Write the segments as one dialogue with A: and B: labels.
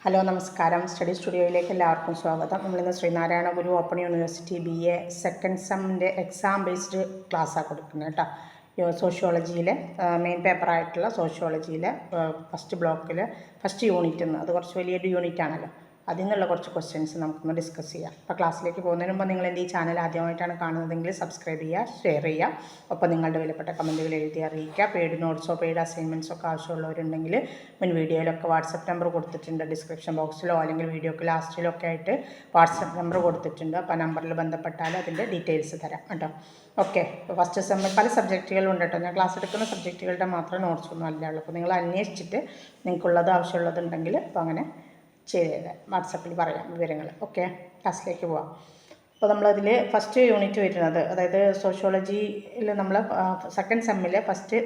A: Hello നമസ്കാരം. Study സ്റ്റുഡിയോയിലേക്ക് എല്ലാവർക്കും സ്വാഗതം. നമ്മളിന്ന് Sreenarayana Guru open university BA second സെമ്മിൻ്റെ എക്സാം ബേസ്ഡ് ക്ലാസ്സാണ് കൊടുക്കുന്നത് കേട്ടോ. സോഷ്യോളജിയിലെ മെയിൻ പേപ്പറായിട്ടുള്ള സോഷ്യോളജിയിലെ ഫസ്റ്റ് ബ്ലോക്കിൽ ഫസ്റ്റ് യൂണിറ്റിൽ നിന്ന്, അത് കുറച്ച് വലിയൊരു യൂണിറ്റ് ആണല്ലോ, അതിൽ നിന്നുള്ള കുറച്ച് ക്വസ്റ്റ്യൻസ് നമുക്കൊന്ന് ഡിസ്കസ് ചെയ്യാം. അപ്പോൾ ക്ലാസ്സിലേക്ക് പോകുന്നതിന് മുമ്പ് നിങ്ങൾ എൻ്റെ ഈ ചാനൽ ആദ്യമായിട്ടാണ് കാണുന്നതെങ്കിൽ സബ്സ്ക്രൈബ് ചെയ്യുക, ഷെയർ ചെയ്യുക, ഒപ്പം നിങ്ങളുടെ വിലപ്പെട്ട കമൻറ്റുകൾ എഴുതി അറിയിക്കുക. പെയ്ഡ് നോട്ട്സോ പെയ്ഡ് അസൈൻമെൻറ്റ്സോ ഒക്കെ ആവശ്യമുള്ളവരുണ്ടെങ്കിൽ മുൻ വീഡിയോയിലൊക്കെ വാട്സപ്പ് നമ്പർ കൊടുത്തിട്ടുണ്ട്, ഡിസ്ക്രിപ്ഷൻ ബോക്സിലോ അല്ലെങ്കിൽ വീഡിയോക്ക് ലാസ്റ്റിലോ ഒക്കെ ആയിട്ട് വാട്സപ്പ് നമ്പർ കൊടുത്തിട്ടുണ്ട്. അപ്പോൾ ആ നമ്പറിൽ ബന്ധപ്പെട്ടാൽ അതിൻ്റെ ഡീറ്റെയിൽസ് തരാം കേട്ടോ. ഓക്കെ, ഫസ്റ്റ് സെമ്മിൽ പല സബ്ജക്റ്റുകളും ഉണ്ട് കേട്ടോ. ഞാൻ ക്ലാസ് എടുക്കുന്ന സബ്ജക്റ്റുകളുടെ മാത്രം നോട്ട്സൊന്നും അല്ല ഉള്ളൂ. അപ്പോൾ നിങ്ങൾ അന്വേഷിച്ചിട്ട് നിങ്ങൾക്കുള്ളത് ആവശ്യമുള്ളതുണ്ടെങ്കിൽ അപ്പോൾ അങ്ങനെ ചെയ്ത് വാട്സപ്പിൽ പറയാം വിവരങ്ങൾ. ഓക്കെ, ക്ലാസ്സിലേക്ക് പോവാം. അപ്പോൾ നമ്മളതിൽ ഫസ്റ്റ് യൂണിറ്റ് വരുന്നത്, അതായത് സോഷ്യോളജിയിൽ നമ്മൾ സെക്കൻഡ് സെമ്മിലെ ഫസ്റ്റ്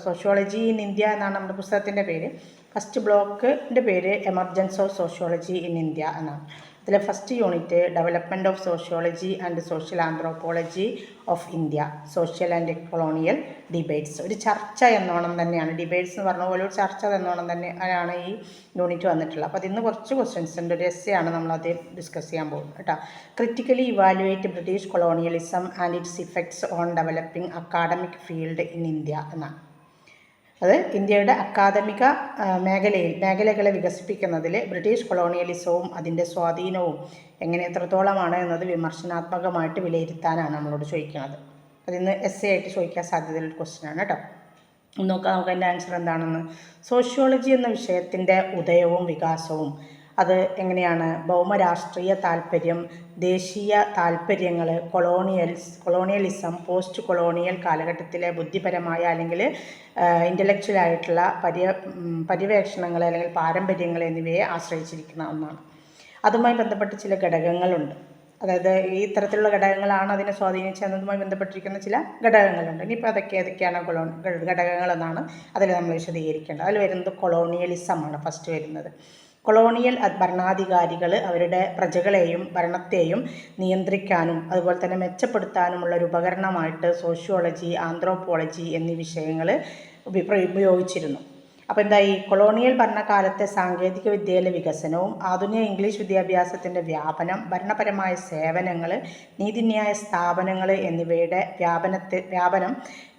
A: സോഷ്യോളജി ഇൻ ഇന്ത്യ എന്നാണ് നമ്മുടെ പുസ്തകത്തിൻ്റെ പേര്. ഫസ്റ്റ് ബ്ലോക്കിൻ്റെ പേര് emergence of sociology in India എന്നാണ്. അതിലെ first unit development of sociology and social anthropology of India, social and colonial debates. ഒരു ചർച്ച എന്നോണം തന്നെയാണ്, ഡിബേറ്റ്സ് എന്ന് പറഞ്ഞ പോലെ ഒരു ചർച്ച എന്നോണം തന്നെയാണ് ഈ യൂണിറ്റ് വന്നിട്ടുള്ളത്. അപ്പോൾ അതിന്ന് കുറച്ച് ക്വസ്റ്റ്യൻസ് ഉണ്ട്, ഒരു എസ്സേ ആണ് നമ്മളത് ഡിസ്കസ് ചെയ്യാൻ പോകുന്നത് കേട്ടോ. Critically evaluate British colonialism and it's effects on developing academic field in India എന്നാണ്. അത് ഇന്ത്യയുടെ അക്കാദമിക മേഖലകളെ വികസിപ്പിക്കുന്നതിൽ ബ്രിട്ടീഷ് കൊളോണിയലിസവും അതിൻ്റെ സ്വാധീനവും എത്രത്തോളമാണ് എന്നത് വിമർശനാത്മകമായിട്ട് വിലയിരുത്താനാണ് നമ്മളോട് ചോദിക്കുന്നത്. അതിന്ന് എസ്സേ ആയിട്ട് ചോദിക്കാൻ സാധ്യതയുള്ള ക്വസ്റ്റ്യനാണ് കേട്ടോ. നോക്കാം നമുക്ക് അതിൻ്റെ ആൻസർ എന്താണെന്ന്. സോഷ്യോളജി എന്ന വിഷയത്തിൻ്റെ ഉദയവും വികാസവും അത് എങ്ങനെയാണ് ഭൗമരാഷ്ട്രീയ താൽപ്പര്യം, ദേശീയ താൽപ്പര്യങ്ങൾ, കൊളോണിയലിസം, പോസ്റ്റ് കൊളോണിയൽ കാലഘട്ടത്തിലെ ബുദ്ധിപരമായ അല്ലെങ്കിൽ ഇൻ്റലക്ച്വലായിട്ടുള്ള പര്യവേക്ഷണങ്ങൾ അല്ലെങ്കിൽ പാരമ്പര്യങ്ങൾ എന്നിവയെ ആശ്രയിച്ചിരിക്കുന്ന ഒന്നാണ്. അതുമായി ബന്ധപ്പെട്ട് ചില ഘടകങ്ങളുണ്ട്. അതായത് ഈ ഇത്തരത്തിലുള്ള ഘടകങ്ങളാണ് അതിനെ സ്വാധീനിച്ചതുമായി ബന്ധപ്പെട്ടിരിക്കുന്ന ചില ഘടകങ്ങളുണ്ട്. ഇനിയിപ്പോൾ ഏതൊക്കെയാണ് ഘടകങ്ങളെന്നാണ് അതിൽ നമ്മൾ വിശദീകരിക്കേണ്ടത്. അതിൽ വരുന്നത് കൊളോണിയലിസമാണ് ഫസ്റ്റ് വരുന്നത്. കൊളോണിയൽ ഭരണാധികാരികൾ അവരുടെ പ്രജകളെയും ഭരണത്തെയും നിയന്ത്രിക്കാനും അതുപോലെ തന്നെ മെച്ചപ്പെടുത്താനുമുള്ള ഒരു ഉപകരണമായിട്ട് സോഷ്യോളജി, ആന്ത്രോപോളജി എന്നീ വിഷയങ്ങൾ ഉപയോഗിച്ചിരുന്നു. അപ്പോൾ എന്തായി, കൊളോണിയൽ ഭരണകാലത്തെ സാങ്കേതിക വിദ്യയിലെ വികസനവും ആധുനിക ഇംഗ്ലീഷ് വിദ്യാഭ്യാസത്തിൻ്റെ വ്യാപനം, ഭരണപരമായ സേവനങ്ങൾ, നീതിന്യായ സ്ഥാപനങ്ങൾ എന്നിവയുടെ വ്യാപനം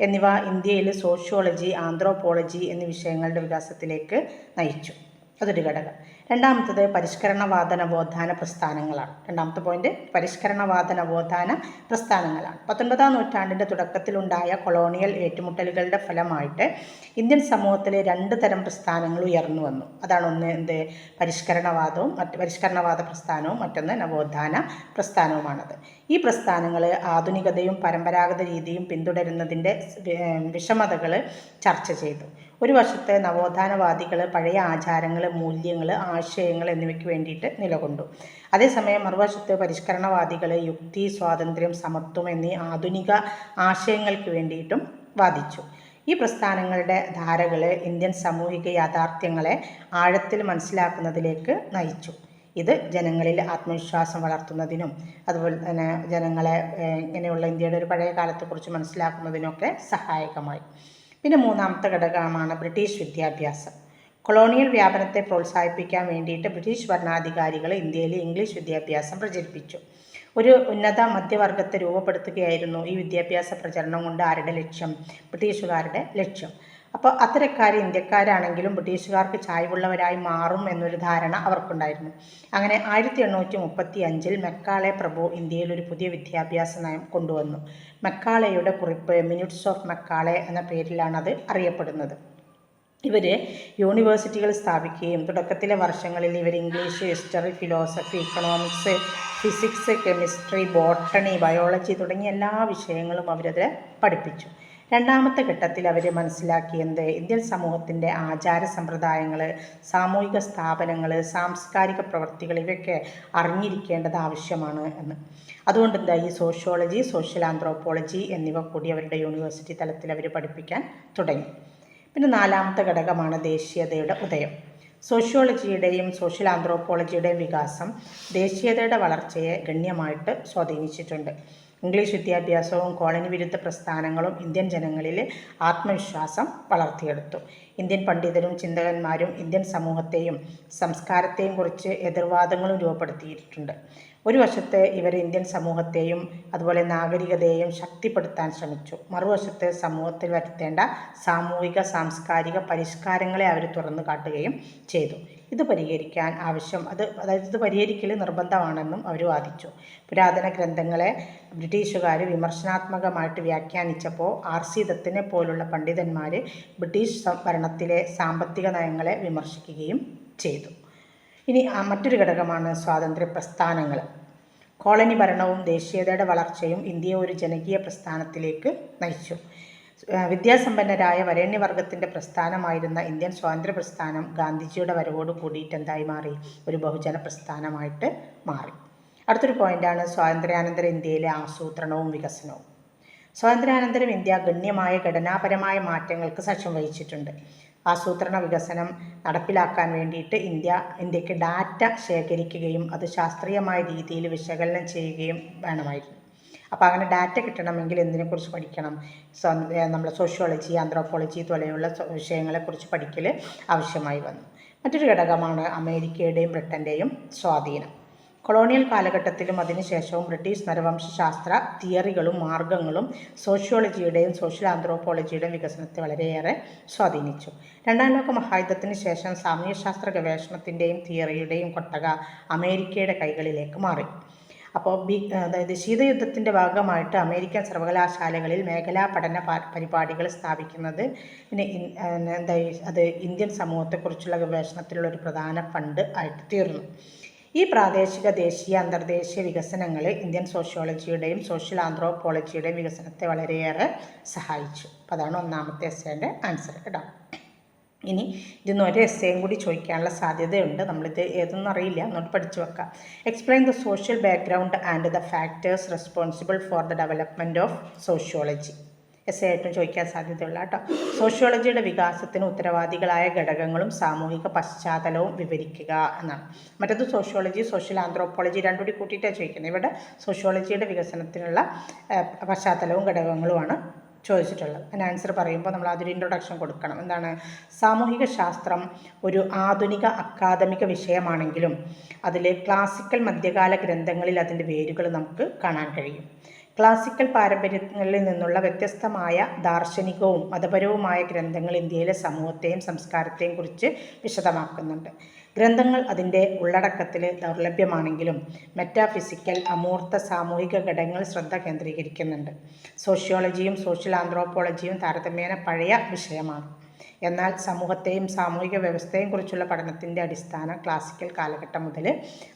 A: എന്നിവ ഇന്ത്യയിൽ സോഷ്യോളജി, ആന്ത്രോപോളജി എന്നീ വിഷയങ്ങളുടെ വികാസത്തിലേക്ക് നയിച്ചു. അതൊരു ഘടകം. രണ്ടാമത്തത് പരിഷ്കരണവാദ നവോത്ഥാന പ്രസ്ഥാനങ്ങളാണ്. രണ്ടാമത്തെ പോയിന്റ് പരിഷ്കരണവാദ നവോത്ഥാന പ്രസ്ഥാനങ്ങളാണ്. 19ാം നൂറ്റാണ്ടിൻ്റെ തുടക്കത്തിലുണ്ടായ കൊളോണിയൽ ഏറ്റുമുട്ടലുകളുടെ ഫലമായിട്ട് ഇന്ത്യൻ സമൂഹത്തിൽ രണ്ട് തരം പ്രസ്ഥാനങ്ങൾ ഉയർന്നു വന്നു. അതാണ് ഒന്ന് പരിഷ്കരണവാദ പ്രസ്ഥാനവും മറ്റൊന്ന് നവോത്ഥാന പ്രസ്ഥാനവുമാണത്. ഈ പ്രസ്ഥാനങ്ങൾ ആധുനികതയും പരമ്പരാഗത രീതിയും പിന്തുടരുന്നതിൻ്റെ വിഷമതകൾ ചർച്ച ചെയ്തു. ഒരു വശത്ത് നവോത്ഥാനവാദികൾ പഴയ ആചാരങ്ങൾ, മൂല്യങ്ങൾ, ആശയങ്ങൾ എന്നിവയ്ക്ക് വേണ്ടിയിട്ട് നിലകൊണ്ടു. അതേസമയം മറുവശത്ത് പരിഷ്കരണവാദികൾ യുക്തി, സ്വാതന്ത്ര്യം, സമത്വം എന്നീ ആധുനിക ആശയങ്ങൾക്ക് വേണ്ടിയിട്ടും വാദിച്ചു. ഈ പ്രസ്ഥാനങ്ങളുടെ ധാരകൾ ഇന്ത്യൻ സാമൂഹിക യാഥാർത്ഥ്യങ്ങളെ ആഴത്തിൽ മനസ്സിലാക്കുന്നതിലേക്ക് നയിച്ചു. ഇത് ജനങ്ങളിൽ ആത്മവിശ്വാസം വളർത്തുന്നതിനും അതുപോലെ തന്നെ ജനങ്ങളെ ഇങ്ങനെയുള്ള ഇന്ത്യയുടെ ഒരു പഴയ കാലത്തെക്കുറിച്ച് മനസ്സിലാക്കുന്നതിനൊക്കെ സഹായകമായി. പിന്നെ മൂന്നാമത്തെ ഘടകമാണ് ബ്രിട്ടീഷ് വിദ്യാഭ്യാസം. കൊളോണിയൽ വ്യാപനത്തെ പ്രോത്സാഹിപ്പിക്കാൻ വേണ്ടിയിട്ട് ബ്രിട്ടീഷ് ഭരണാധികാരികൾ ഇന്ത്യയിൽ ഇംഗ്ലീഷ് വിദ്യാഭ്യാസം പ്രചരിപ്പിച്ചു. ഒരു ഉന്നത മധ്യവർഗത്തെ രൂപപ്പെടുത്തുകയായിരുന്നു ഈ വിദ്യാഭ്യാസ പ്രചരണം കൊണ്ട് ആരുടെ ലക്ഷ്യം? ബ്രിട്ടീഷുകാരുടെ ലക്ഷ്യം. അപ്പോൾ അത്തരക്കാർ ഇന്ത്യക്കാരാണെങ്കിലും ബ്രിട്ടീഷുകാർക്ക് ചായ്വുള്ളവരായി മാറും എന്നൊരു ധാരണ അവർക്കുണ്ടായിരുന്നു. അങ്ങനെ 1835 മെക്കാളെ പ്രഭു ഇന്ത്യയിൽ ഒരു പുതിയ വിദ്യാഭ്യാസ നയം കൊണ്ടുവന്നു. മെക്കാളെയുടെ കുറിപ്പ് മിനിറ്റ്സ് ഓഫ് മെക്കാളെ എന്ന പേരിലാണ് അത് അറിയപ്പെടുന്നത്. ഇവർ യൂണിവേഴ്സിറ്റികൾ സ്ഥാപിക്കുകയും തുടക്കത്തിലെ വർഷങ്ങളിൽ ഇവർ English, history, philosophy, economics, physics, chemistry, botany, biology തുടങ്ങിയ എല്ലാ വിഷയങ്ങളും അവരത് പഠിപ്പിച്ചു. രണ്ടാമത്തെ ഘട്ടത്തിൽ അവർ മനസ്സിലാക്കിയത് ഇന്ത്യൻ സമൂഹത്തിൻ്റെ ആചാര സമ്പ്രദായങ്ങൾ, സാമൂഹിക സ്ഥാപനങ്ങൾ, സാംസ്കാരിക പ്രവൃത്തികൾ ഇവയൊക്കെ അറിഞ്ഞിരിക്കേണ്ടത് ആവശ്യമാണ് എന്ന്. അതുകൊണ്ട് ഈ സോഷ്യോളജി, സോഷ്യൽ ആന്ത്രോപോളജി എന്നിവ കൂടി അവരുടെ യൂണിവേഴ്സിറ്റി തലത്തിൽ അവർ പഠിപ്പിക്കാൻ തുടങ്ങി. പിന്നെ നാലാമത്തെ ഘടകമാണ് ദേശീയതയുടെ ഉദയം. സോഷ്യോളജിയുടെയും സോഷ്യൽ ആന്ത്രോപോളജിയുടെയും വികാസം ദേശീയതയുടെ വളർച്ചയെ ഗണ്യമായിട്ട് സ്വാധീനിച്ചിട്ടുണ്ട്. ഇംഗ്ലീഷ് വിദ്യാഭ്യാസവും കോളനി വിരുദ്ധ പ്രസ്ഥാനങ്ങളും ഇന്ത്യൻ ജനങ്ങളിൽ ആത്മവിശ്വാസം വളർത്തിയെടുത്തു. ഇന്ത്യൻ പണ്ഡിതരും ചിന്തകന്മാരും ഇന്ത്യൻ സമൂഹത്തെയും സംസ്കാരത്തെയും കുറിച്ച് എതിർവാദങ്ങളും രൂപപ്പെടുത്തിയിട്ടുണ്ട്. ഒരു വശത്ത് ഇവർ ഇന്ത്യൻ സമൂഹത്തെയും അതുപോലെ നാഗരികതയെയും ശക്തിപ്പെടുത്താൻ ശ്രമിച്ചു. മറുവശത്ത് സമൂഹത്തിൽ വരുത്തേണ്ട സാമൂഹിക സാംസ്കാരിക പരിഷ്കാരങ്ങളെ അവർ തുറന്നു കാട്ടുകയും ചെയ്തു. ഇത് പരിഹരിക്കാൻ ഇത് പരിഹരിക്കൽ നിർബന്ധമാണെന്നും അവർ വാദിച്ചു. പുരാതന ഗ്രന്ഥങ്ങളെ ബ്രിട്ടീഷുകാർ വിമർശനാത്മകമായിട്ട് വ്യാഖ്യാനിച്ചപ്പോൾ R.C. ദത്തിനെ പോലുള്ള പണ്ഡിതന്മാർ ബ്രിട്ടീഷ് ഭരണത്തിലെ സാമ്പത്തിക നയങ്ങളെ വിമർശിക്കുകയും ചെയ്തു. ഇനി മറ്റൊരു ഘടകമാണ് സ്വാതന്ത്ര്യ പ്രസ്ഥാനങ്ങൾ. കോളനി ഭരണവും ദേശീയതയുടെ വളർച്ചയും ഇന്ത്യയെ ഒരു ജനകീയ പ്രസ്ഥാനത്തിലേക്ക് നയിച്ചു. വിദ്യാസമ്പന്നരായ വരേണ്യവർഗത്തിൻ്റെ പ്രസ്ഥാനമായിരുന്ന ഇന്ത്യൻ സ്വാതന്ത്ര്യ പ്രസ്ഥാനം ഗാന്ധിജിയുടെ വരവോട് കൂടിയിട്ട് എന്തായി മാറി? ഒരു ബഹുജന പ്രസ്ഥാനമായിട്ട് മാറി. അടുത്തൊരു പോയിൻ്റാണ് സ്വാതന്ത്ര്യാനന്തര ഇന്ത്യയിലെ ആസൂത്രണവും വികസനവും. സ്വാതന്ത്ര്യാനന്തരം ഇന്ത്യ ഗണ്യമായ ഘടനാപരമായ മാറ്റങ്ങൾക്ക് സാക്ഷ്യം വഹിച്ചിട്ടുണ്ട്. ആസൂത്രണ വികസനം നടപ്പിലാക്കാൻ വേണ്ടിയിട്ട് ഇന്ത്യക്ക് ഡാറ്റ ശേഖരിക്കുകയും അത് ശാസ്ത്രീയമായ രീതിയിൽ വിശകലനം ചെയ്യുകയും വേണമായിരുന്നു. അപ്പോൾ അങ്ങനെ ഡാറ്റ കിട്ടണമെങ്കിൽ എന്തിനെക്കുറിച്ച് പഠിക്കണം? നമ്മൾ സോഷ്യോളജി, ആന്ത്രോപോളജി പോലെയുള്ള വിഷയങ്ങളെക്കുറിച്ച് പഠിക്കൽ ആവശ്യമായി വന്നു. മറ്റൊരു ഘടകമാണ് അമേരിക്കയുടെയും ബ്രിട്ടൻ്റെയും സ്വാധീനം. കൊളോണിയൽ കാലഘട്ടത്തിലും അതിനുശേഷവും ബ്രിട്ടീഷ് നരവംശാസ്ത്ര തിയറികളും മാർഗങ്ങളും സോഷ്യോളജിയുടെയും സോഷ്യൽ ആന്ത്രോപോളജിയുടെയും വികസനത്തെ വളരെയേറെ സ്വാധീനിച്ചു. രണ്ടാം ലോക മഹായുദ്ധത്തിന് ശേഷം സാമൂഹ്യശാസ്ത്ര ഗവേഷണത്തിൻ്റെയും തിയറിയുടെയും കൊട്ടക അമേരിക്കയുടെ കൈകളിലേക്ക് മാറി. അപ്പോൾ ശീതയുദ്ധത്തിൻ്റെ ഭാഗമായിട്ട് അമേരിക്കൻ സർവകലാശാലകളിൽ മേഖലാ പഠന പരിപാടികൾ സ്ഥാപിക്കുന്നത് അത് ഇന്ത്യൻ സമൂഹത്തെക്കുറിച്ചുള്ള ഗവേഷണത്തിലുള്ള ഒരു പ്രധാന ഫണ്ട് ആയിട്ട് തീർന്നു. ഈ പ്രാദേശിക, ദേശീയ, അന്തർദേശീയ വികസനങ്ങൾ ഇന്ത്യൻ സോഷ്യോളജിയുടെയും സോഷ്യൽ ആന്ത്രോപോളജിയുടെയും വികസനത്തെ വളരെയേറെ സഹായിച്ചു. അപ്പോൾ അതാണ് ഒന്നാമത്തെ എസ്സേൻ്റെ ആൻസർ കേട്ടോ. ഇനി ഇതിന്ന് ഒരു എസ്സേയും കൂടി ചോദിക്കാനുള്ള സാധ്യതയുണ്ട്. നമ്മളിത് ഏതൊന്നും അറിയില്ല, ഒന്നുകൂടി പഠിച്ചു വെക്കാം. Explain the social background and the factors responsible for the development of sociology. Essay ആയിട്ടും ചോദിക്കാൻ സാധ്യതയുള്ള കേട്ടോ. സോഷ്യോളജിയുടെ വികാസത്തിന് ഉത്തരവാദികളായ ഘടകങ്ങളും സാമൂഹിക പശ്ചാത്തലവും വിവരിക്കുക എന്നാണ്. മറ്റത് സോഷ്യോളജി, സോഷ്യൽ ആന്ത്രോപോളജി രണ്ടും കൂടി കൂട്ടിയിട്ടാണ് ചോദിക്കുന്നത്. ഇവിടെ സോഷ്യോളജിയുടെ വികസനത്തിനുള്ള പശ്ചാത്തലവും ഘടകങ്ങളുമാണ് ചോദിച്ചിട്ടുള്ളത്. അതിന് ആൻസർ പറയുമ്പോൾ നമ്മൾ അതൊരു ഇൻട്രൊഡക്ഷൻ കൊടുക്കണം. എന്താണ്? സാമൂഹിക ശാസ്ത്രം ഒരു ആധുനിക അക്കാദമിക വിഷയമാണെങ്കിലും അതിൽ ക്ലാസിക്കൽ മധ്യകാല ഗ്രന്ഥങ്ങളിൽ അതിൻ്റെ വേരുകൾ നമുക്ക് കാണാൻ കഴിയും. ക്ലാസിക്കൽ പാരമ്പര്യങ്ങളിൽ നിന്നുള്ള വ്യത്യസ്തമായ ദാർശനികവും മതപരവുമായ ഗ്രന്ഥങ്ങൾ ഇന്ത്യയിലെ സമൂഹത്തെയും സംസ്കാരത്തെയും കുറിച്ച് വിശദമാക്കുന്നുണ്ട്. ഗ്രന്ഥങ്ങൾ അതിൻ്റെ ഉള്ളടക്കത്തിൽ ദൗർലഭ്യമാണെങ്കിലും മെറ്റാഫിസിക്കൽ അമൂർത്ത സാമൂഹിക ഘടകങ്ങൾ ശ്രദ്ധ കേന്ദ്രീകരിക്കുന്നുണ്ട്. സോഷ്യോളജിയും സോഷ്യൽ ആന്ത്രോപോളജിയും താരതമ്യേന പഴയ വിഷയമാണ്. എന്നാൽ സമൂഹത്തെയും സാമൂഹിക വ്യവസ്ഥയെയും കുറിച്ചുള്ള പഠനത്തിൻ്റെ അടിസ്ഥാനം ക്ലാസിക്കൽ കാലഘട്ടം മുതൽ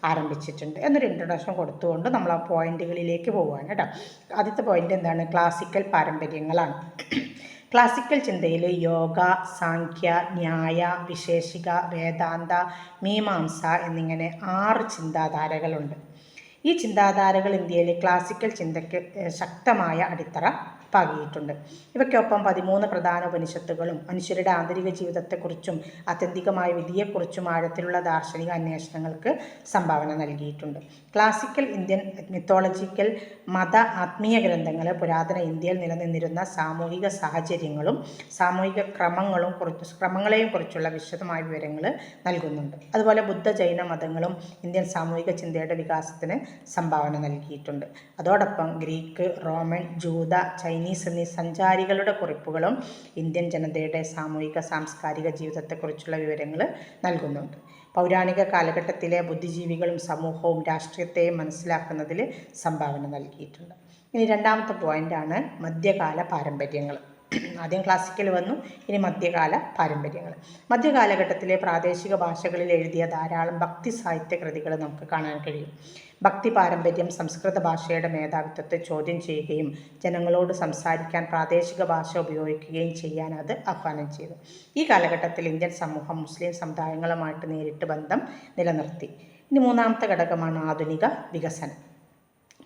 A: ആരംഭിച്ചിട്ടുണ്ട് എന്നൊരു ഇൻട്രൊഡക്ഷൻ കൊടുത്തുകൊണ്ട് നമ്മൾ ആ പോയിന്റുകളിലേക്ക് പോവുകയാണ് കേട്ടോ. ആദ്യത്തെ പോയിന്റ് എന്താണ്? ക്ലാസിക്കൽ പാരമ്പര്യങ്ങളാണ്. ക്ലാസിക്കൽ ചിന്തയിൽ യോഗ, സാഖ്യ, ന്യായ, വിശേഷിക, വേദാന്ത, മീമാംസ എന്നിങ്ങനെ 6 ചിന്താധാരകളുണ്ട്. ഈ ചിന്താധാരകൾ ഇന്ത്യയിലെ ക്ലാസിക്കൽ ചിന്തയ്ക്ക് ശക്തമായ അടിത്തറ പാകിയിട്ടുണ്ട്. ഇവയ്ക്കൊപ്പം 13 പ്രധാന ഉപനിഷത്തുകളും മനുഷ്യരുടെ ആന്തരിക ജീവിതത്തെക്കുറിച്ചും ആത്യന്തികമായ വിധിയെക്കുറിച്ചും ആഴത്തിലുള്ള ദാർശനിക അന്വേഷണങ്ങൾക്ക് സംഭാവന നൽകിയിട്ടുണ്ട്. ക്ലാസിക്കൽ ഇന്ത്യൻ മിത്തോളജിക്കൽ മത ആത്മീയ ഗ്രന്ഥങ്ങൾ പുരാതന ഇന്ത്യയിൽ നിലനിന്നിരുന്ന സാമൂഹിക സാഹചര്യങ്ങളും സാമൂഹിക ക്രമങ്ങളെയും കുറിച്ചുള്ള വിശദമായ വിവരങ്ങൾ നൽകുന്നുണ്ട്. അതുപോലെ ബുദ്ധ ജൈന മതങ്ങളും ഇന്ത്യൻ സാമൂഹിക ചിന്തയുടെ വികാസത്തിന് സംഭാവന നൽകിയിട്ടുണ്ട്. അതോടൊപ്പം ഗ്രീക്ക്, റോമൻ, ജൂത, ചൈനീസ് എന്നീ സഞ്ചാരികളുടെ കുറിപ്പുകളും ഇന്ത്യൻ ജനതയുടെ സാമൂഹിക സാംസ്കാരിക ജീവിതത്തെക്കുറിച്ചുള്ള വിവരങ്ങൾ നൽകുന്നുണ്ട്. പൗരാണിക കാലഘട്ടത്തിലെ ബുദ്ധിജീവികളും സമൂഹവും രാഷ്ട്രീയത്തെയും മനസ്സിലാക്കുന്നതിൽ സംഭാവന നൽകിയിട്ടുണ്ട്. ഇനി രണ്ടാമത്തെ പോയിൻ്റാണ് മധ്യകാല പാരമ്പര്യങ്ങൾ. ആദ്യം ക്ലാസിക്കൽ വന്നു, ഇനി മധ്യകാല പാരമ്പര്യങ്ങൾ. മധ്യകാലഘട്ടത്തിലെ പ്രാദേശിക ഭാഷകളിൽ എഴുതിയ ധാരാളം ഭക്തി സാഹിത്യ കൃതികൾ നമുക്ക് കാണാൻ കഴിയും. ഭക്തി പാരമ്പര്യം സംസ്കൃത ഭാഷയുടെ മേധാവിത്വത്തെ ചോദ്യം ചെയ്യുകയും ജനങ്ങളോട് സംസാരിക്കാൻ പ്രാദേശിക ഭാഷ ഉപയോഗിക്കുകയും ചെയ്യാൻ അത് ആഹ്വാനം ചെയ്തു. ഈ കാലഘട്ടത്തിൽ ഇന്ത്യൻ സമൂഹം മുസ്ലിം സമുദായങ്ങളുമായിട്ട് നേരിട്ട് ബന്ധം നിലനിർത്തി. ഇനി മൂന്നാമത്തെ ഘടകമാണ് ആധുനിക വികസനം.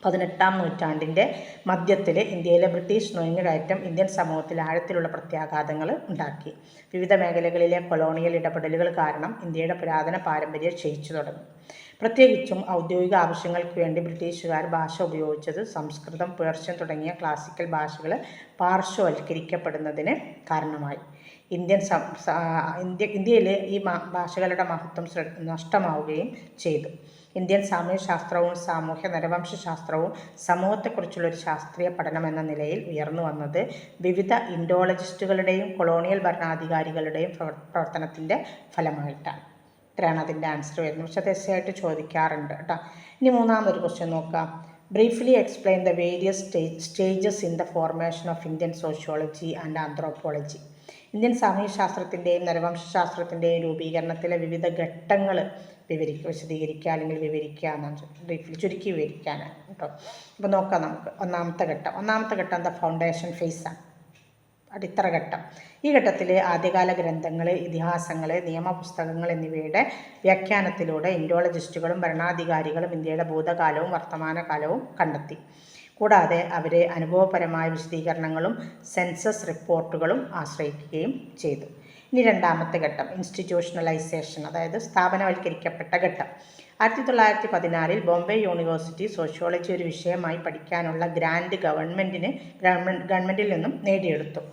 A: 18-ാം നൂറ്റാണ്ടിൻ്റെ മധ്യത്തിൽ ഇന്ത്യയിലെ ബ്രിട്ടീഷ് നുഴഞ്ഞുകയറ്റം ഇന്ത്യൻ സമൂഹത്തിൽ ആഴത്തിലുള്ള പ്രത്യാഘാതങ്ങൾ ഉണ്ടാക്കി. വിവിധ മേഖലകളിലെ കൊളോണിയൽ ഇടപെടലുകൾ കാരണം ഇന്ത്യയുടെ പുരാതന പാരമ്പര്യം ക്ഷയിച്ചു തുടങ്ങി. പ്രത്യേകിച്ചും ഔദ്യോഗിക ആവശ്യങ്ങൾക്ക് വേണ്ടി ബ്രിട്ടീഷുകാർ ഭാഷ ഉപയോഗിച്ചത് സംസ്കൃതം, പേർഷ്യൻ തുടങ്ങിയ ക്ലാസിക്കൽ ഭാഷകൾ പാർശ്വവൽക്കരിക്കപ്പെടുന്നതിന് കാരണമായി. ഇന്ത്യയിൽ ഈ ഭാഷകളുടെ മഹത്വം നഷ്ടമാവുകയും ചെയ്തു. ഇന്ത്യൻ സാമൂഹ്യശാസ്ത്രവും സാമൂഹ്യ നരവംശശാസ്ത്രവും സമൂഹത്തെക്കുറിച്ചുള്ള ഒരു ശാസ്ത്രീയ പഠനം എന്ന നിലയിൽ ഉയർന്നു വന്നത് വിവിധ ഇൻഡോളജിസ്റ്റുകളുടെയും കൊളോണിയൽ ഭരണാധികാരികളുടെയും പ്രവർത്തനത്തിൻ്റെ ഫലമായിട്ടാണ്. ഇത്രയാണ് അതിൻ്റെ ആൻസർ വരുന്നത്. പക്ഷേ അത് എസ്സേ ആയിട്ട് ചോദിക്കാറുണ്ട് കേട്ടോ. ഇനി മൂന്നാമതൊരു ക്വസ്റ്റ്യൻ നോക്കാം. Briefly explain the various stages in the formation of Indian sociology and anthropology. Indian സാമൂഹ്യശാസ്ത്രത്തിൻ്റെയും നരവംശശാസ്ത്രത്തിൻ്റെയും രൂപീകരണത്തിലെ വിവിധ ഘട്ടങ്ങൾ വിശദീകരിക്കുക അല്ലെങ്കിൽ വിവരിക്കുക എന്നാണ് ബ്രീഫ്ലി ചുരുക്കി വിവരിക്കാനാണ് കേട്ടോ. അപ്പോൾ നോക്കാം നമുക്ക്. ഒന്നാമത്തെ ഘട്ടം എന്താ? ഫൗണ്ടേഷൻ ഫേസാണ്, അടിത്തറ ഘട്ടം. ഈ ഘട്ടത്തിൽ ആദ്യകാല ഗ്രന്ഥങ്ങൾ, ഇതിഹാസങ്ങൾ, നിയമപുസ്തകങ്ങൾ എന്നിവയുടെ വ്യാഖ്യാനത്തിലൂടെ ഇൻഡോളജിസ്റ്റുകളും ഭരണാധികാരികളും ഇന്ത്യയുടെ ഭൂതകാലവും വർത്തമാനകാലവും കണ്ടെത്തി. കൂടാതെ അവർ അനുഭവപരമായ വിശദീകരണങ്ങളും സെൻസസ് റിപ്പോർട്ടുകളും ആശ്രയിക്കുകയും ചെയ്തു. ഇനി രണ്ടാമത്തെ ഘട്ടം ഇൻസ്റ്റിറ്റ്യൂഷണലൈസേഷൻ, അതായത് സ്ഥാപനവൽക്കരിക്കപ്പെട്ട ഘട്ടം. 1914 ബോംബെ യൂണിവേഴ്സിറ്റി സോഷ്യോളജി ഒരു വിഷയമായി പഠിക്കാനുള്ള ഗ്രാൻഡ് ഗവൺമെൻറ്റിൽ നിന്നും നേടിയെടുത്തു.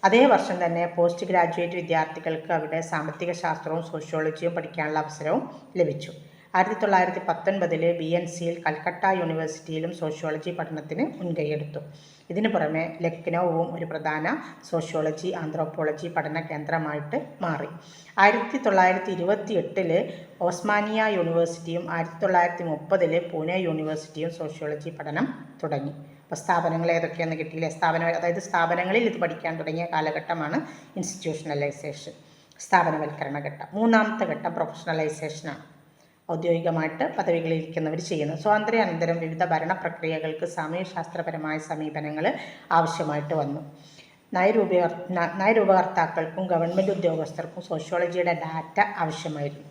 A: അതേ വർഷം തന്നെ പോസ്റ്റ് ഗ്രാജുവേറ്റ് വിദ്യാർത്ഥികൾക്ക് അവിടെ സാമ്പത്തിക ശാസ്ത്രവും സോഷ്യോളജിയും പഠിക്കാനുള്ള അവസരവും ലഭിച്ചു. 1919 BNCയിൽ കൽക്കട്ട യൂണിവേഴ്സിറ്റിയിലും സോഷ്യോളജി പഠനത്തിന് മുൻകൈയെടുത്തു. ഇതിനു പുറമെ ലക്നൌവും ഒരു പ്രധാന സോഷ്യോളജി ആന്ത്രോപോളജി പഠന കേന്ദ്രമായിട്ട് മാറി. 1928 ഓസ്മാനിയ യൂണിവേഴ്സിറ്റിയും 1930 പൂനെ യൂണിവേഴ്സിറ്റിയും സോഷ്യോളജി പഠനം തുടങ്ങി. അപ്പോൾ സ്ഥാപനങ്ങൾ ഏതൊക്കെയെന്ന് കിട്ടിയില്ലേ? സ്ഥാപനങ്ങളിൽ ഇത് പഠിക്കാൻ തുടങ്ങിയ കാലഘട്ടമാണ് ഇൻസ്റ്റിറ്റ്യൂഷണലൈസേഷൻ, സ്ഥാപനവൽക്കരണ ഘട്ടം. മൂന്നാമത്തെ ഘട്ടം പ്രൊഫഷണലൈസേഷനാണ്. ഔദ്യോഗികമായിട്ട് പദവികളിലിരിക്കുന്നവർ ചെയ്യുന്നത്. സ്വാതന്ത്ര്യാനന്തരം വിവിധ ഭരണ പ്രക്രിയകൾക്ക് സാമൂഹ്യശാസ്ത്രപരമായ സമീപനങ്ങൾ ആവശ്യമായിട്ട് വന്നു. നയരൂപകർത്താക്കൾക്കും ഗവൺമെൻറ് ഉദ്യോഗസ്ഥർക്കും സോഷ്യോളജിയുടെ ഡാറ്റ ആവശ്യമായിരുന്നു.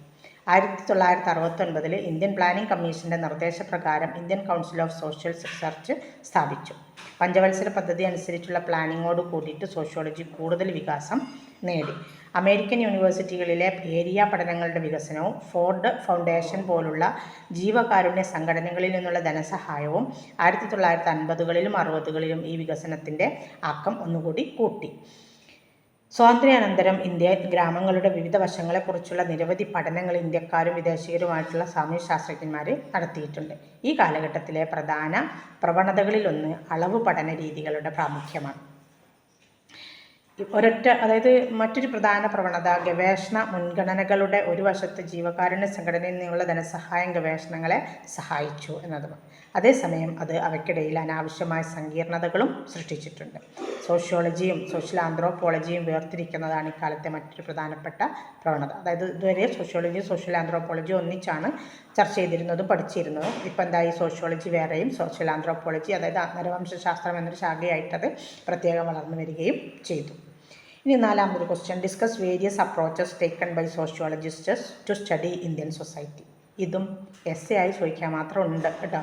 A: 1969 ഇന്ത്യൻ പ്ലാനിംഗ് കമ്മീഷൻ്റെ നിർദ്ദേശപ്രകാരം Indian council of social research സ്ഥാപിച്ചു. പഞ്ചവത്സര പദ്ധതി അനുസരിച്ചുള്ള പ്ലാനിങ്ങോട് കൂടിയിട്ട് സോഷ്യോളജി കൂടുതൽ വികാസം നേടി. അമേരിക്കൻ യൂണിവേഴ്സിറ്റികളിലെ ഏരിയ പഠനങ്ങളുടെ വികസനവും ഫോർഡ് ഫൗണ്ടേഷൻ പോലുള്ള ജീവകാരുണ്യ സംഘടനകളിൽ നിന്നുള്ള ധനസഹായവും 1950കളിലും 60കളിലും ഈ വികസനത്തിൻ്റെ ആക്കം ഒന്നുകൂടി കൂട്ടി. സ്വാതന്ത്ര്യാനന്തരം ഇന്ത്യൻ ഗ്രാമങ്ങളുടെ വിവിധ വശങ്ങളെക്കുറിച്ചുള്ള നിരവധി പഠനങ്ങൾ ഇന്ത്യക്കാരും വിദേശീയരുമായിട്ടുള്ള സാമൂഹ്യശാസ്ത്രജ്ഞന്മാർ നടത്തിയിട്ടുണ്ട്. ഈ കാലഘട്ടത്തിലെ പ്രധാന പ്രവണതകളിലൊന്ന് അളവ് പഠന രീതികളുടെ പ്രാമുഖ്യമാണ്. മറ്റൊരു പ്രധാന പ്രവണത ഗവേഷണ മുൻഗണനകളുടെ ഒരു വശത്ത് ജീവകാരുണ്യ സംഘടനയിൽ നിന്നുള്ള ധനസഹായം ഗവേഷണങ്ങളെ സഹായിച്ചു എന്നതുമാണ്. അതേസമയം അത് അവയ്ക്കിടയിൽ അനാവശ്യമായ സങ്കീർണതകളും സൃഷ്ടിച്ചിട്ടുണ്ട്. സോഷ്യോളജിയും സോഷ്യൽ ആന്ത്രോപോളജിയും വേർതിരിക്കുന്നതാണ് ഇക്കാലത്തെ മറ്റൊരു പ്രധാനപ്പെട്ട പ്രവണത. ഇതുവരെ സോഷ്യോളജിയും സോഷ്യൽ ആന്ത്രോപോളജിയും ഒന്നിച്ചാണ് ചർച്ച ചെയ്തിരുന്നതും പഠിച്ചിരുന്നതും. ഇപ്പം എന്തായി? സോഷ്യോളജി വേറെയും സോഷ്യൽ ആന്ത്രോപോളജി നരവംശശാസ്ത്രം എന്നൊരു ശാഖയായിട്ടത് പ്രത്യേകം വളർന്നു വരികയും ചെയ്തു. ഇനി നാലാമതൊരു question. Discuss various approaches taken by sociologists to study Indian society. ഇതും എസ്സേ ആയി ചോദിക്കാൻ മാത്രം ഉണ്ട് കേട്ടോ.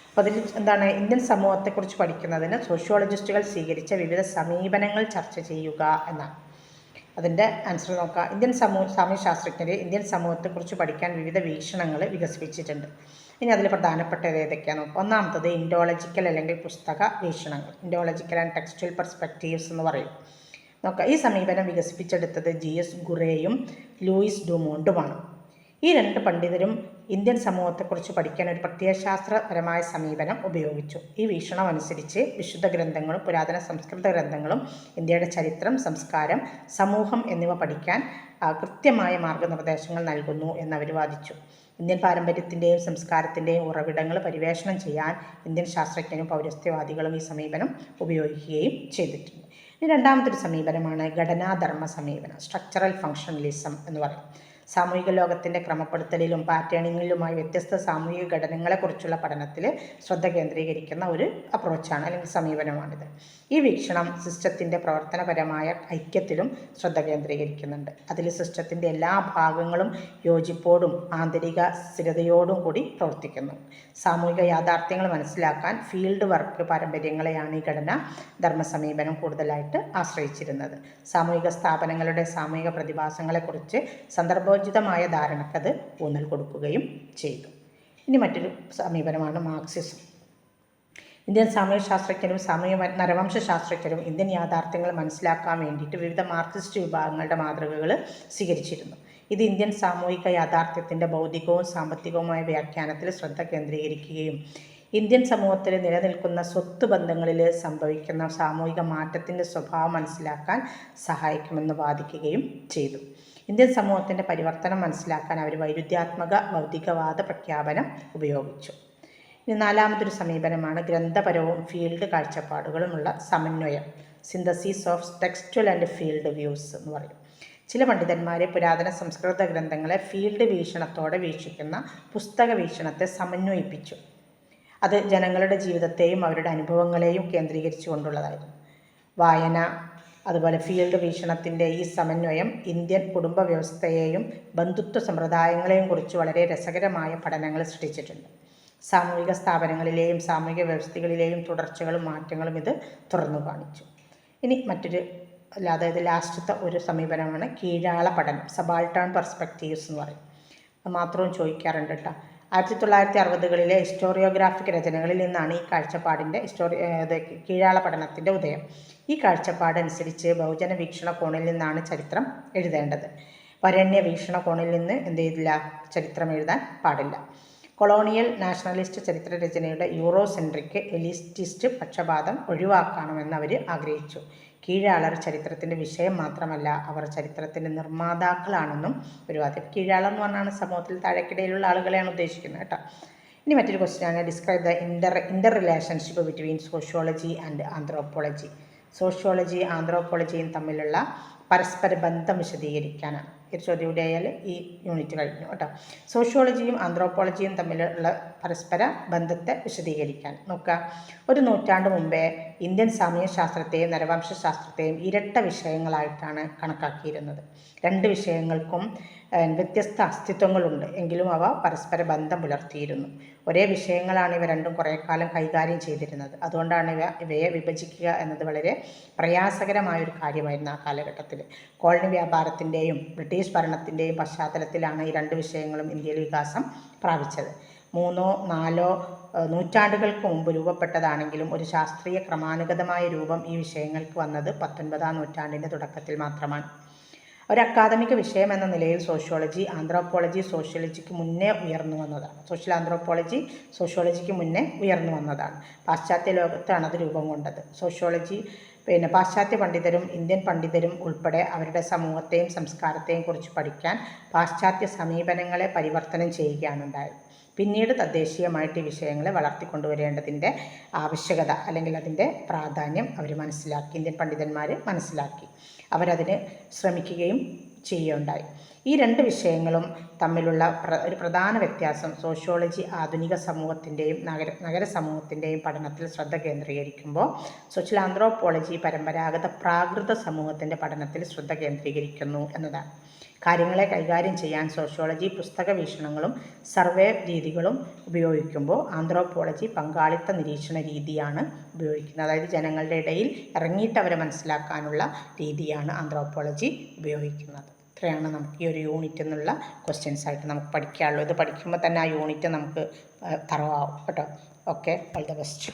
A: അപ്പോൾ അതിൽ എന്താണ്? ഇന്ത്യൻ സമൂഹത്തെക്കുറിച്ച് പഠിക്കുന്നതിന് സോഷ്യോളജിസ്റ്റുകൾ സ്വീകരിച്ച വിവിധ സമീപനങ്ങൾ ചർച്ച ചെയ്യുക എന്നാണ്. അതിൻ്റെ ആൻസർ നോക്കാം. സാമൂഹ്യശാസ്ത്രജ്ഞർ ഇന്ത്യൻ സമൂഹത്തെക്കുറിച്ച് പഠിക്കാൻ വിവിധ വീക്ഷണങ്ങൾ വികസിപ്പിച്ചിട്ടുണ്ട്. ഇനി അതിൽ പ്രധാനപ്പെട്ടത് ഏതൊക്കെയാണ് നോക്കാം. ഒന്നാമത്തത് ഇൻഡോളജിക്കൽ അല്ലെങ്കിൽ പുസ്തക വീക്ഷണങ്ങൾ, ഇൻഡോളജിക്കൽ ആൻഡ് ടെക്സ്റ്റ്വൽ പെർസ്പെക്റ്റീവ്സ് എന്ന് പറയും. നോക്കാം. ഈ സമീപനം വികസിപ്പിച്ചെടുത്തത് GS ഗുറേയും ലൂയിസ് ഡുമോണ്ടുമാണ്. ഈ രണ്ട് പണ്ഡിതരും ഇന്ത്യൻ സമൂഹത്തെക്കുറിച്ച് പഠിക്കാൻ ഒരു പ്രത്യയശാസ്ത്രപരമായ സമീപനം ഉപയോഗിച്ചു. ഈ വീക്ഷണം അനുസരിച്ച് വിശുദ്ധ ഗ്രന്ഥങ്ങളും പുരാതന സംസ്കൃത ഗ്രന്ഥങ്ങളും ഇന്ത്യയുടെ ചരിത്രം, സംസ്കാരം, സമൂഹം എന്നിവ പഠിക്കാൻ കൃത്യമായ മാർഗനിർദ്ദേശങ്ങൾ നൽകുന്നു എന്നവർ വാദിച്ചു. ഇന്ത്യൻ പാരമ്പര്യത്തിൻ്റെയും സംസ്കാരത്തിൻ്റെയും ഉറവിടങ്ങൾ പരിവേഷണം ചെയ്യാൻ ഇന്ത്യൻ ശാസ്ത്രജ്ഞരും പൗരസ്ത്യവാദികളും ഈ സമീപനം ഉപയോഗിക്കുകയും ചെയ്തിട്ടുണ്ട്. ഇനി രണ്ടാമതൊരു സമീപനമാണ് ഘടനാധർമ്മ സമീപനം, സ്ട്രക്ചറൽ ഫങ്ഷണലിസം എന്ന് പറയും. സാമൂഹിക ലോകത്തിൻ്റെ ക്രമപ്പെടുത്തലിലും പാറ്റേണിങ്ങിലുമായി വ്യത്യസ്ത സാമൂഹിക ഘടനകളെക്കുറിച്ചുള്ള പഠനത്തിൽ ശ്രദ്ധ കേന്ദ്രീകരിക്കുന്ന ഒരു അപ്രോച്ചാണ് അല്ലെങ്കിൽ സമീപനമാണിത്. ഈ വീക്ഷണം സിസ്റ്റത്തിൻ്റെ പ്രവർത്തനപരമായ ഐക്യത്തിലും ശ്രദ്ധ കേന്ദ്രീകരിക്കുന്നുണ്ട്. അതിൽ സിസ്റ്റത്തിൻ്റെ എല്ലാ ഭാഗങ്ങളും യോജിപ്പോടും ആന്തരിക സ്ഥിരതയോടും കൂടി പ്രവർത്തിക്കുന്നു. സാമൂഹിക യാഥാർത്ഥ്യങ്ങൾ മനസ്സിലാക്കാൻ ഫീൽഡ് വർക്ക് പാരമ്പര്യങ്ങളെയാണ് ഈ ധർമ്മ സമീപനം കൂടുതലായിട്ട് ആശ്രയിച്ചിരുന്നത്. സാമൂഹിക സ്ഥാപനങ്ങളുടെ സാമൂഹിക പ്രതിഭാസങ്ങളെക്കുറിച്ച് സന്ദർഭോചിതമായ ധാരണക്കത് ഊന്നൽ കൊടുക്കുകയും ചെയ്തു. ഇനി മറ്റൊരു സമീപനമാണ് മാർക്സിസം. ഇന്ത്യൻ സാമൂഹ്യശാസ്ത്രജ്ഞരും നരവംശാസ്ത്രജ്ഞരും ഇന്ത്യൻ യാഥാർത്ഥ്യങ്ങൾ മനസ്സിലാക്കാൻ വേണ്ടിയിട്ട് വിവിധ മാർക്സിസ്റ്റ് വിഭാഗങ്ങളുടെ മാതൃകകൾ സ്വീകരിച്ചിരുന്നു. ഇത് ഇന്ത്യൻ സാമൂഹിക യാഥാർത്ഥ്യത്തിൻ്റെ ഭൗതികവും സാമ്പത്തികവുമായ വ്യാഖ്യാനത്തിൽ ശ്രദ്ധ കേന്ദ്രീകരിക്കുകയും ഇന്ത്യൻ സമൂഹത്തിൽ നിലനിൽക്കുന്ന സ്വത്ത് ബന്ധങ്ങളിൽ സംഭവിക്കുന്ന സാമൂഹിക മാറ്റത്തിൻ്റെ സ്വഭാവം മനസ്സിലാക്കാൻ സഹായിക്കുമെന്ന് വാദിക്കുകയും ചെയ്തു. ഇന്ത്യൻ സമൂഹത്തിൻ്റെ പരിവർത്തനം മനസ്സിലാക്കാൻ അവർ വൈരുദ്ധ്യാത്മക ഭൗതികവാദ പ്രഖ്യാപനം ഉപയോഗിച്ചു. ഇനി നാലാമതൊരു സമീപനമാണ് ഗ്രന്ഥപരവും ഫീൽഡ് കാഴ്ചപ്പാടുകളുമുള്ള സമന്വയം, synthesis of textual and field views എന്ന് പറയും. ചില പണ്ഡിതന്മാരെ പുരാതന സംസ്കൃത ഗ്രന്ഥങ്ങളെ ഫീൽഡ് വീക്ഷണത്തോടെ വീക്ഷിക്കുന്ന പുസ്തക വീക്ഷണത്തെ സമന്വയിപ്പിച്ചു. അത് ജനങ്ങളുടെ ജീവിതത്തെയും അവരുടെ അനുഭവങ്ങളെയും കേന്ദ്രീകരിച്ചു കൊണ്ടുള്ളതായിരുന്നു. വായന അതുപോലെ ഫീൽഡ് വീക്ഷണത്തിൻ്റെ ഈ സമന്വയം ഇന്ത്യൻ കുടുംബ വ്യവസ്ഥയെയും ബന്ധുത്വ സമ്പ്രദായങ്ങളെയും കുറിച്ച് വളരെ രസകരമായ പഠനങ്ങൾ സൃഷ്ടിച്ചിട്ടുണ്ട്. സാമൂഹിക സ്ഥാപനങ്ങളിലെയും സാമൂഹിക വ്യവസ്ഥകളിലെയും തുടർച്ചകളും മാറ്റങ്ങളും ഇത് തുറന്നു കാണിച്ചു. ഇനി മറ്റൊരു അതായത് ലാസ്റ്റത്തെ ഒരു സമീപനമാണ് കീഴാള പഠനം, സബാൾട്ടേൺ പെർസ്പെക്റ്റീവ്സ് എന്ന് പറയും. അത് മാത്രവും ചോദിക്കാറുണ്ട് കേട്ടോ. 1960കളിലെ ഹിസ്റ്റോറിയോഗ്രാഫിക് രചനകളിൽ നിന്നാണ് ഈ കാഴ്ചപ്പാടിൻ്റെ കീഴാള പഠനത്തിൻ്റെ ഉദയം. ഈ കാഴ്ചപ്പാടനുസരിച്ച് ബഹുജന വീക്ഷണകോണിൽ നിന്നാണ് ചരിത്രം എഴുതേണ്ടത്. വരേണ്യ വീക്ഷണകോണിൽ നിന്ന് എന്ത് ചെയ്തില്ല, ചരിത്രം എഴുതാൻ പാടില്ല. കൊളോണിയൽ നാഷണലിസ്റ്റ് ചരിത്രരചനയുടെ യൂറോസെൻട്രിക് എലിറ്റിസ്റ്റ് പക്ഷപാതം ഒഴിവാക്കണമെന്ന് അവർ ആഗ്രഹിച്ചു. കീഴാളർ ചരിത്രത്തിൻ്റെ വിഷയം മാത്രമല്ല, അവർ ചരിത്രത്തിൻ്റെ നിർമ്മാതാക്കളാണെന്നും ഒരു വാദം. കീഴാളർ എന്ന് പറഞ്ഞാണ് സമൂഹത്തിൽ താഴേക്കിടയിലുള്ള ആളുകളെയാണ് ഉദ്ദേശിക്കുന്നത് കേട്ടോ. ഇനി മറ്റൊരു ക്വസ്റ്റ്യനാണ് describe the interrelationship between sociology and anthropology. സോഷ്യോളജിയും ആന്ത്രോപോളജിയും തമ്മിലുള്ള പരസ്പര ബന്ധം വിശദീകരിക്കാനാണ്. ഒരു ചോദ്യം കൂടി ആയാൽ ഈ യൂണിറ്റ് കഴിഞ്ഞു കേട്ടോ. സോഷ്യോളജിയും ആന്ത്രോപോളജിയും തമ്മിലുള്ള പരസ്പര ബന്ധത്തെ വിശദീകരിക്കാൻ നോക്കുക. ഒരു നൂറ്റാണ്ട് മുമ്പേ ഇന്ത്യൻ സാമൂഹ്യശാസ്ത്രത്തെയും നരവംശാസ്ത്രത്തെയും ഇരട്ട വിഷയങ്ങളായിട്ടാണ് കണക്കാക്കിയിരുന്നത്. രണ്ട് വിഷയങ്ങൾക്കും വ്യത്യസ്ത അസ്തിത്വങ്ങളുണ്ട്, എങ്കിലും അവ പരസ്പര ബന്ധം പുലർത്തിയിരുന്നു. ഒരേ വിഷയങ്ങളാണ് ഇവ രണ്ടും കുറേ കാലം കൈകാര്യം ചെയ്തിരുന്നത്. അതുകൊണ്ടാണ് ഇവയെ വിഭജിക്കുക എന്നത് വളരെ പ്രയാസകരമായൊരു കാര്യമായിരുന്നു ആ കാലഘട്ടത്തിൽ. കോളനി വ്യാപാരത്തിൻ്റെയും ബ്രിട്ടീഷ് ഭരണത്തിൻ്റെയും പശ്ചാത്തലത്തിലാണ് ഈ രണ്ട് വിഷയങ്ങളും ഇന്ത്യയിൽ വികാസം പ്രാപിച്ചത്. 3-4 നൂറ്റാണ്ടുകൾക്ക് മുമ്പ് രൂപപ്പെട്ടതാണെങ്കിലും ഒരു ശാസ്ത്രീയ ക്രമാനുഗതമായ രൂപം ഈ വിഷയങ്ങൾക്ക് വന്നത് 19ാം നൂറ്റാണ്ടിൻ്റെ തുടക്കത്തിൽ മാത്രമാണ്. ഒരു അക്കാദമിക വിഷയം എന്ന നിലയിൽ സോഷ്യോളജി ആന്ത്രോപോളജി സോഷ്യോളജിക്ക് മുന്നേ ഉയർന്നു വന്നതാണ്. സോഷ്യൽ ആന്ത്രോപോളജി സോഷ്യോളജിക്ക് മുന്നേ ഉയർന്നു വന്നതാണ്. പാശ്ചാത്യ ലോകത്താണ് അത് രൂപം കൊണ്ടത്. സോഷ്യോളജി പാശ്ചാത്യ പണ്ഡിതരും ഇന്ത്യൻ പണ്ഡിതരും ഉൾപ്പെടെ അവരുടെ സമൂഹത്തെയും സംസ്കാരത്തെയും കുറിച്ച് പഠിക്കാൻ പാശ്ചാത്യ സമീപനങ്ങളെ പരിവർത്തനം ചെയ്യുകയാണ് ഉണ്ടായത്. പിന്നീട് തദ്ദേശീയമായിട്ട് ഈ വിഷയങ്ങളെ വളർത്തിക്കൊണ്ടുവരേണ്ടതിൻ്റെ ആവശ്യകത അല്ലെങ്കിൽ അതിൻ്റെ പ്രാധാന്യം അവർ മനസ്സിലാക്കി, ഇന്ത്യൻ പണ്ഡിതന്മാർ മനസ്സിലാക്കി. അവരതിന് ശ്രമിക്കുകയും ചെയ്യുകയുണ്ടായി. ഈ രണ്ട് വിഷയങ്ങളും തമ്മിലുള്ള ഒരു പ്രധാന വ്യത്യാസം സോഷ്യോളജി ആധുനിക സമൂഹത്തിൻ്റെയും നഗര സമൂഹത്തിൻ്റെയും പഠനത്തിൽ ശ്രദ്ധ കേന്ദ്രീകരിക്കുമ്പോൾ സോഷ്യൽ ആന്ത്രോപോളജി പരമ്പരാഗത പ്രാകൃത സമൂഹത്തിൻ്റെ പഠനത്തിൽ ശ്രദ്ധ കേന്ദ്രീകരിക്കുന്നു എന്നതാണ്. കാര്യങ്ങളെ കൈകാര്യം ചെയ്യാൻ സോഷ്യോളജി പുസ്തക വീക്ഷണങ്ങളും സർവേ രീതികളും ഉപയോഗിക്കുമ്പോൾ ആന്ത്രോപോളജി പങ്കാളിത്ത നിരീക്ഷണ രീതിയാണ് ഉപയോഗിക്കുന്നത്. അതായത് ജനങ്ങളുടെ ഇടയിൽ ഇറങ്ങിയിട്ട് അവരെ മനസ്സിലാക്കാനുള്ള രീതിയാണ് ആന്ത്രോപോളജി ഉപയോഗിക്കുന്നത്. ഇത്രയാണ് നമുക്ക് ഈ ഒരു യൂണിറ്റ് എന്നുള്ള ക്വസ്റ്റ്യൻസ് ആയിട്ട് നമുക്ക് പഠിക്കാനുള്ളൂ. ഇത് പഠിക്കുമ്പോൾ തന്നെ ആ യൂണിറ്റ് നമുക്ക് തറവാകും കേട്ടോ. Okay, all the best.